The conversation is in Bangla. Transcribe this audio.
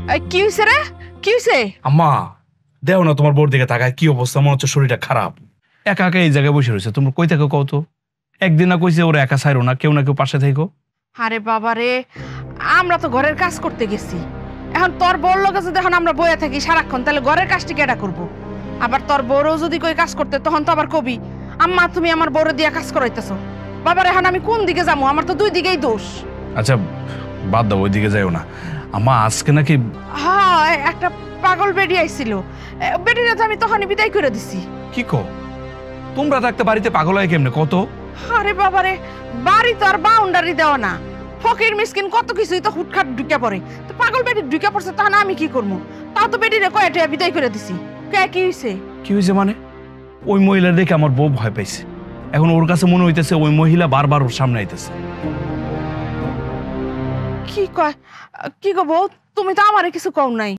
কি হইছে রে? কি হইছে? আম্মা দেও না, তোমার বোর দিকে তাকায় কি অবস্থা, মনে হচ্ছে শরীরটা খারাপ। একা একা এই জায়গায় বসে রয়েছে, তোমরা কই থাকো কত? একদিন না কইছে ওরা একা ছাইরো না, কেউ না কেউ পাশে থাকো। আরে বাবা রে, আমরা তো ঘরের কাজ করতে গেছি। এখন তোর বউর লগে যদি এখন আমরা বইয়া থাকি সারাক্ষণ, তাহলে ঘরের কাজটি কেডা করবো? আবার তোর বউরও যদি কই কাজ করতে, তখন তো আবার কবি আম্মা তুমি আমার বউরে দিয়া কাজ করাইতেছো। বাবার এখন আমি কোন দিকে যাবো? আমার তো দুই দিকেই দোষ। আচ্ছা বাদ দাও, ওইদিকে যাইও না। আম্মা আজকে নাকি হ্যাঁ, একটা পাগল বেডি আইছিল, বেডিটা তো আমি তখনই বিদায় করে দিছি। কি কো? তোমরা থাকতে বাড়িতে পাগল হয় কেমনে কত? আরে বাবারে, বাড়ি তো আর বাউন্ডারি দেওয়া না, ফকির মিসকিন কত কিছুই তো হুটখাট ঢুকে পড়ে। তো পাগল বেডি ঢুকে পড়ছে, তখন আমি কি করবো? তাও তো বেডিরে কয়েটা বিদায় করে দিছি। কে কি হইছে? কি হয়েছে মানে? ওই মহিলা দেখে আমার বউ ভয় পাইছে। এখন ওর কাছে মনে হইতেছে ওই মহিলা বারবার ওর সামনে আইতেছে। কি কয়? কি গো বউ, তুমি তো আমারে কিছু কও নাই।